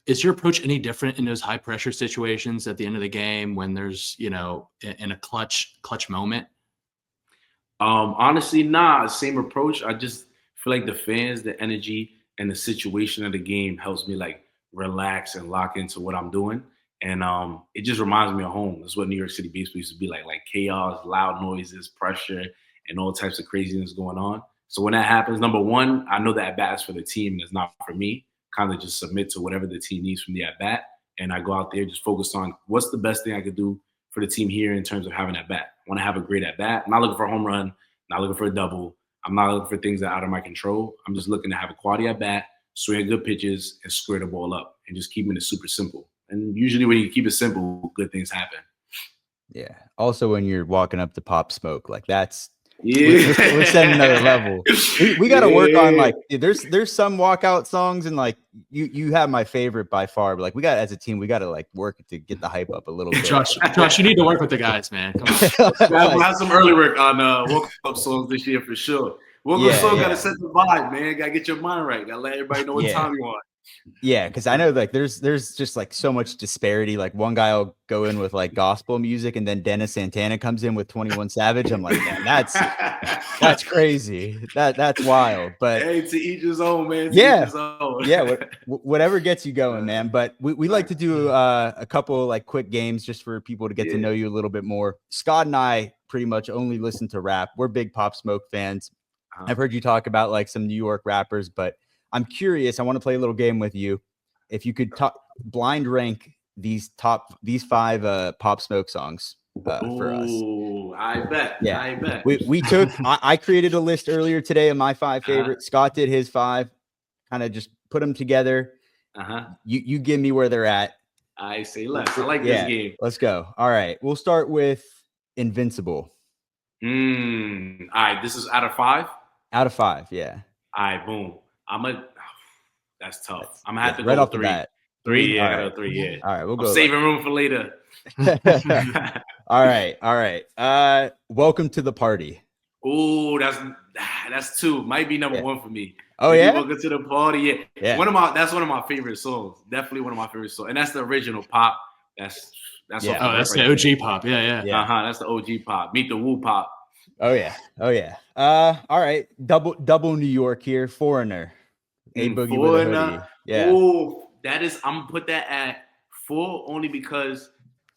Is your approach any different in those high pressure situations at the end of the game when there's, in a clutch moment? Honestly, nah, same approach. I just feel like the fans, the energy, and the situation of the game helps me like relax and lock into what I'm doing. And it just reminds me of home. That's what New York City baseball used to be like chaos, loud noises, pressure, and all types of craziness going on. So when that happens, number one, I know that at bat is for the team and it's not for me. Kind of just submit to whatever the team needs from the at bat. And I go out there just focus on what's the best thing I could do for the team here in terms of having at bat. I want to have a great at bat. I'm not looking for a home run, not looking for a double. I'm not looking for things that are out of my control. I'm just looking to have a quality at bat, swing good pitches, and square the ball up, and just keeping it super simple. And usually when you keep it simple, good things happen. Yeah. Also, when you're walking up to Pop Smoke, like that's, yeah, we're setting another level. We got to work on like, there's some walkout songs, and like you have my favorite by far, but like we got, as a team, we got to like work to get the hype up a little bit. Josh, you need to work with the guys, man. Come on. We'll have some early work on woke up songs this year for sure. Woke up song got to set the vibe, man. Got to get your mind right. Got to let everybody know what time you want. Yeah, because I know like there's just like so much disparity. Like one guy will go in with like gospel music, and then Dennis Santana comes in with 21 Savage. I'm like, man, that's crazy. That's wild. But hey, to each his own, man. Whatever gets you going, man. But we like to do a couple like quick games just for people to get to know you a little bit more. Scott and I pretty much only listen to rap. We're big Pop Smoke fans. I've heard you talk about like some New York rappers, but I'm curious. I want to play a little game with you. If you could blind rank these five Pop Smoke songs for us. I bet. Yeah. I bet. We took. I created a list earlier today of my 5 favorites. Scott did his 5. Kind of just put them together. You give me where they're at. I say less. I like this game. Let's go. All right. We'll start with Invincible. All right. This is out of 5. Out of 5. Yeah. All right. Boom. That's tough. I'm gonna have to right go off 3. The bat. 3, yeah, All right. 3, yeah. All right, we'll go. Saving room for later. All right. Welcome to the Party. Oh, that's 2. Might be number 1 for me. Oh yeah. Welcome to the Party. Yeah. That's one of my favorite songs. Definitely one of my favorite songs, and that's the original Pop. That's that's the OG Pop. Yeah. That's the OG Pop. Meet the Woo Pop. Oh yeah. All right. Double New York here. Foreigner. A Boogie with a hoodie. Yeah. Oh, that is. I'm gonna put that at 4 only because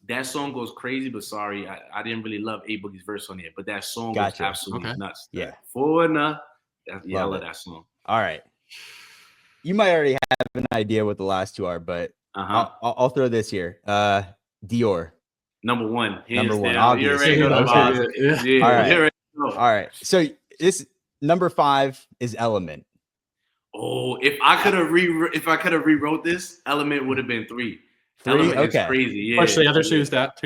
that song goes crazy. But sorry, I didn't really love A Boogie's verse on it. But that song goes absolutely nuts. Yeah. Foreigner. I love that song. All right. You might already have an idea what the last 2 are, but I'll throw this here. Dior. Number 1. Number 1. Obviously. All right. So this number 5 is Element. Oh, if I could have rewrote this, Element would have been 3. 3? Element okay. is crazy. Yeah. Push the other 2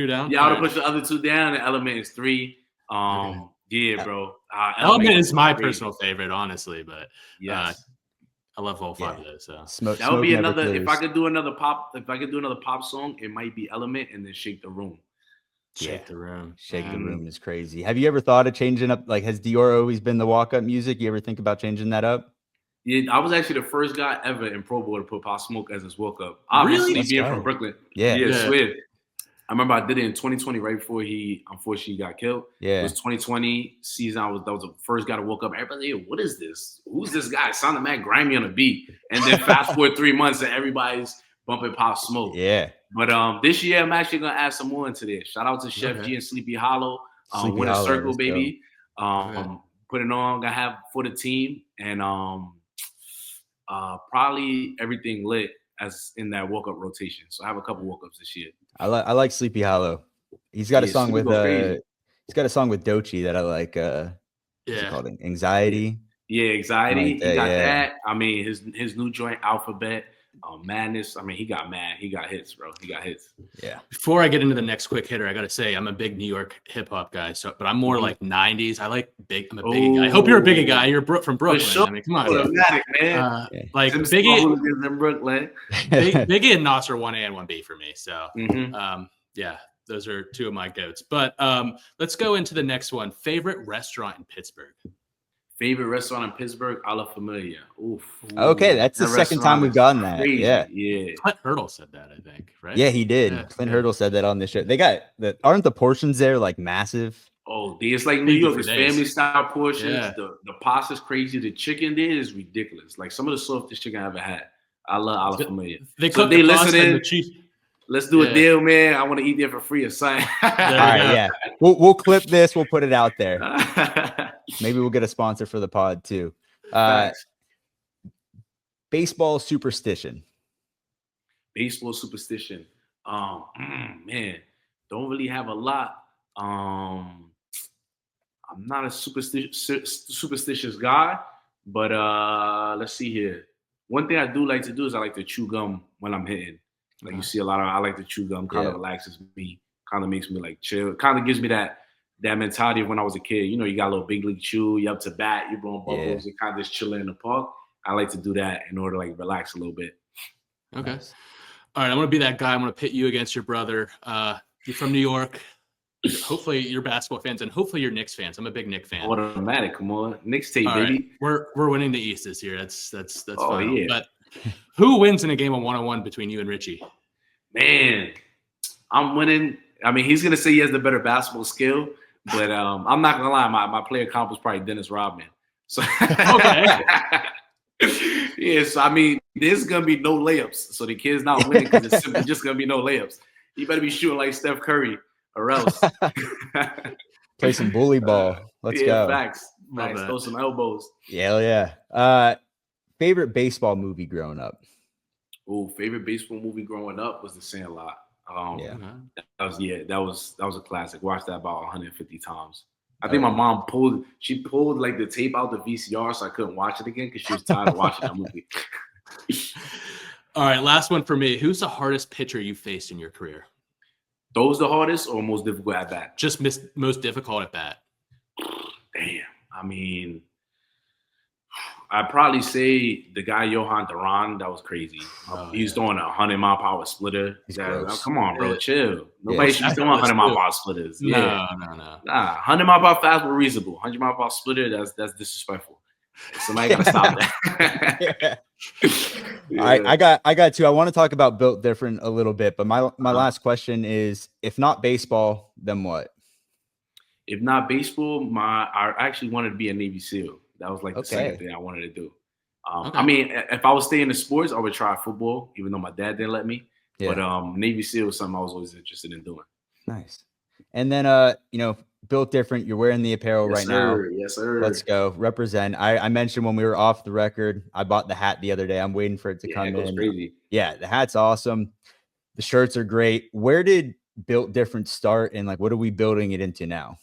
down. Yeah, I would have pushed the other 2 down, and Element is 3. Yeah, bro. Element is my personal favorite, honestly, but yes. I love all 5 of those. So that would be another. If I could do another pop song, it might be Element and then Shake the Room. Shake the Room. Shake the Room is crazy. Have you ever thought of changing up? Like, has Dior always been the walk-up music? You ever think about changing that up? Yeah, I was actually the first guy ever in Pro Bowl to put Pop Smoke as his walk-up. Obviously, being from Brooklyn. Yeah. Swear. I remember I did it in 2020, right before he unfortunately got killed. Yeah. It was 2020 season. That was the first guy to walk up. Everybody, what is this? Who's this guy? It sounded mad grimy on a beat. And then fast forward 3 months and everybody's bumping Pop Smoke. Yeah. But this year I'm actually gonna add some more into this. Shout out to Chef G and Sleepy Hollow. Winter Circle, baby. Put it on, gonna have for the team, and probably everything lit as in that woke-up rotation. So I have a couple woke-ups this year. I like Sleepy Hollow. He's got a song with Doechii that I like. What's it called? Anxiety. Yeah, Anxiety. Like He got that. I mean, his new joint, Alphabet, Madness. I mean, he got hits, bro. He got hits. Yeah. Before I get into the next quick hitter, I gotta say I'm a big New York hip hop guy. So, but I'm more like '90s. I'm a Biggie guy. I hope you're a Biggie guy. You're from Brooklyn. Sure. I mean, come on, man. Like Biggie in Brooklyn. Biggie and Nas are 1A and 1B for me. So, yeah, those are two of my goats. But let's go into the next one. Favorite restaurant in Pittsburgh. Favorite restaurant in Pittsburgh, A La Familia. Oof. Okay, that's the second time we've gotten that. Crazy. Yeah. Clint Hurdle said that, I think, right? Yeah, he did. Yeah. Clint Hurdle said that on this show. They got aren't the portions there like massive? Oh, it's like New York. It's family style portions. Yeah. The pasta's crazy. The chicken there is ridiculous. Like some of the softest chicken I ever had. I love A La Familia. They listen in. Let's do a deal, man. I want to eat there for free or something. All right, yeah. We'll clip this. We'll put it out there. Maybe we'll get a sponsor for the pod too. Baseball superstition. Baseball superstition. Man, don't really have a lot. I'm not a superstitious guy, but let's see here. One thing I do like to do is I like to chew gum when I'm hitting. Like you see a lot of, I like to chew gum. Kind of relaxes me. Kind of makes me like chill. Kind of gives me that mentality of when I was a kid. You know, you got a little big league chew. You up to bat. You blowing bubbles. You kind of just chilling in the park. I like to do that in order to like relax a little bit. Okay. All right. I'm gonna be that guy. I'm gonna pit you against your brother. You're from New York. Hopefully you're basketball fans, and hopefully you're Knicks fans. I'm a big Knicks fan. Automatic. Come on, Knicks tape, baby. Right. We're winning the East this year. That's fine. Yeah. But who wins in a game of 1-on-1 between you and Richie? Man, I'm winning. I mean, he's gonna say he has the better basketball skill, but I'm not gonna lie. My player comp was probably Dennis Rodman. So okay. Yeah, so I mean, there's gonna be no layups. So the kid's not winning because it's simply just gonna be no layups. You better be shooting like Steph Curry, or else. Play some bully ball. Let's go. Facts. Throw some elbows. Yeah. Favorite baseball movie growing up? Oh, favorite baseball movie growing up was The Sandlot. That was a classic. Watched that about 150 times. I think my mom pulled like the tape out the VCR, so I couldn't watch it again because she was tired of watching that movie. All right, last one for me. Who's the hardest pitcher you faced in your career? Those the hardest or most difficult at bat? Just most difficult at bat. Damn. I mean, I'd probably say the guy Johan Duran. That was crazy. He's throwing a 100-mile-per-hour splitter. Come on, bro, chill. Nobody should be throwing 100-mile-per-hour splitters. No. Nah, 100-mile-per-hour fastball reasonable. 100-mile-per-hour splitter, that's disrespectful. Somebody gotta stop that. I got two. I want to talk about Built Different a little bit, but my last question is: if not baseball, then what? If not baseball, I actually wanted to be a Navy SEAL. That was like the second thing I wanted to do. I mean, if I was staying in sports, I would try football, even though my dad didn't let me. Yeah. But Navy SEAL was something I was always interested in doing. Nice. And then, Built Different, you're wearing the apparel now. Yes, sir. Let's go. Represent. I mentioned when we were off the record, I bought the hat the other day. I'm waiting for it to come in. Crazy. Yeah, the hat's awesome. The shirts are great. Where did Built Different start, and like what are we building it into now?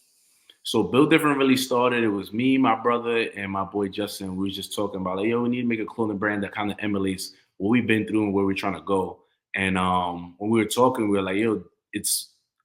So Built Different really started. It was me, my brother, and my boy Justin. We were just talking about, we need to make a clothing brand that kind of emulates what we've been through and where we're trying to go. And when we were talking, we were like,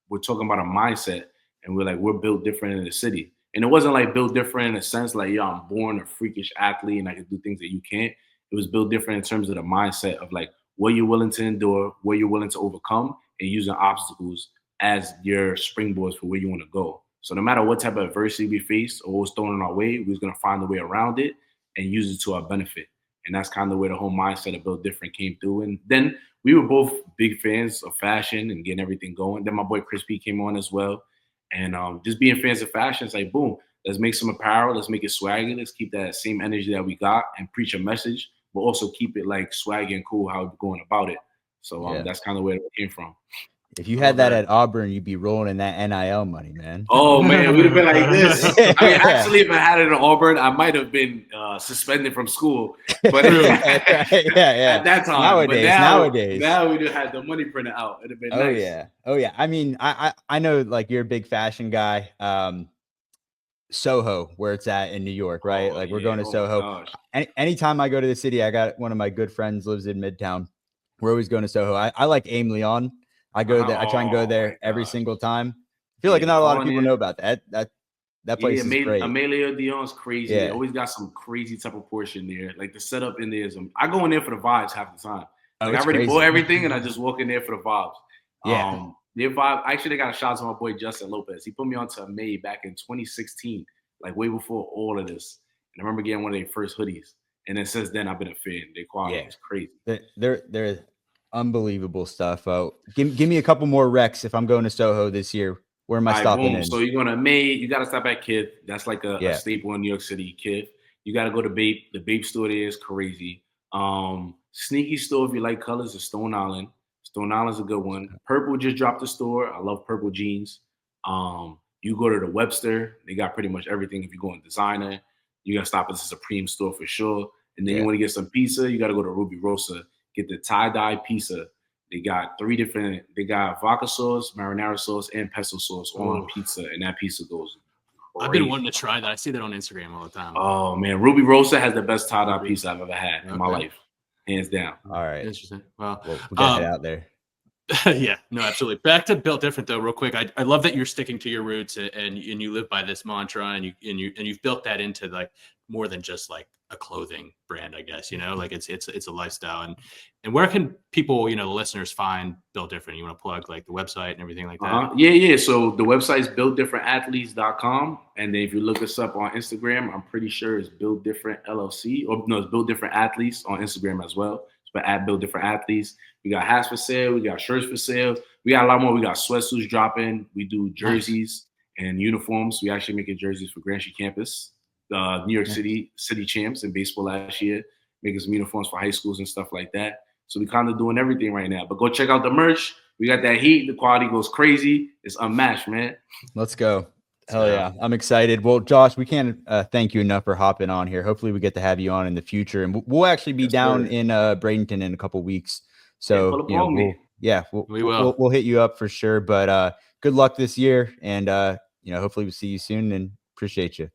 we're talking about a mindset. And we're built different in the city. And it wasn't like built different in a sense like, I'm born a freakish athlete and I can do things that you can't. It was built different in terms of the mindset of like what you're willing to endure, what you're willing to overcome, and using obstacles as your springboards for where you want to go. So no matter what type of adversity we face or what's thrown in our way, we was going to find a way around it and use it to our benefit. And that's kind of where the whole mindset of Built Different came through. And then we were both big fans of fashion and getting everything going. Then my boy Chris P came on as well. And just being fans of fashion, it's like, boom, let's make some apparel. Let's make it swaggy. Let's keep that same energy that we got and preach a message, but also keep it like swaggy and cool how we're going about it. So that's kind of where it came from. If you had that at Auburn, you'd be rolling in that NIL money, man. Oh man, we'd have been like this. I mean, actually, if I had it at Auburn, I might have been suspended from school. But at that time, nowadays, now we'd have had the money printed out. It'd have been nice. Oh yeah. I mean, I know like you're a big fashion guy. Soho, where it's at in New York, right? Like we're going to Soho. Anytime I go to the city, I got one of my good friends lives in Midtown. We're always going to Soho. I like Aim Leon. I go there. I try and go there every single time. I feel like not a lot of people know about that. That place is great. Amelia Dion's crazy. They always got some crazy type of portion there. Like the setup in there is, I go in there for the vibes half the time. Like I already bought everything and I just walk in there for the vibes. Their vibe. Actually, they got a shout out to my boy Justin Lopez. He put me onto a May back in 2016, like way before all of this. And I remember getting one of their first hoodies. And then since then, I've been a fan. Their quality is crazy. They're unbelievable stuff. Give me a couple more recs if I'm going to Soho this year. Where am I stopping in? So you're going to May. You got to stop at Kith. That's like a staple in New York City, Kith. You got to go to Bape. The Bape store there is crazy. Sneaky store if you like colors is Stone Island. Stone Island's a good one. Purple just dropped the store. I love purple jeans. You go to the Webster. They got pretty much everything. If you go in designer, you got to stop at the Supreme store for sure. And then you want to get some pizza, you got to go to Ruby Rosa. Get the tie-dye pizza. They got they got vodka sauce, marinara sauce, and pesto sauce on pizza. And that pizza goes great. I've been wanting to try that. I see that on Instagram all the time. Oh, man. Ruby Rosa has the best tie-dye pizza I've ever had in my life. Hands down. All right. Interesting. Well, we'll get it out there. Yeah, no, absolutely. Back to Built Different though, real quick. I love that you're sticking to your roots and you live by this mantra and you've built that into like more than just like a clothing brand, I guess, like it's a lifestyle. And where can people, the listeners find Built Different? You want to plug like the website and everything like that? Yeah. So the website is builtdifferentathletes.com. And then if you look us up on Instagram, I'm pretty sure it's Built Different LLC, or no, it's Built Different Athletes on Instagram as well. But at Built Different Athletes, we got hats for sale, we got shirts for sale, we got a lot more. We got sweatsuits dropping, we do jerseys and uniforms. We actually making jerseys for Grand Street campus, New York City champs in baseball last year, making some uniforms for high schools and stuff like that. So we kind of doing everything right now. But go check out the merch. We got that heat. The quality goes crazy. It's unmatched, man. Let's go. Hell yeah. I'm excited. Well, Josh, we can't thank you enough for hopping on here. Hopefully we get to have you on in the future. And we'll actually be down in Bradenton in a couple weeks. So, we will. We'll hit you up for sure. But good luck this year. And, hopefully we'll see you soon and appreciate you.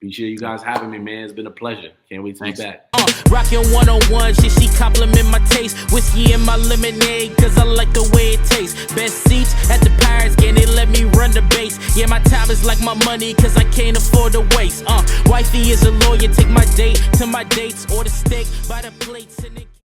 Appreciate you guys having me, man. It's been a pleasure. Can't wait to be back. Rockin' 101, she compliment my taste. Whiskey in my lemonade, cause I like the way it tastes. Best seats at the Pirates, and they let me run the base. Yeah, my time is like my money, cause I can't afford to waste. Wifey is a lawyer, take my date to my dates. Or the steak by the plates and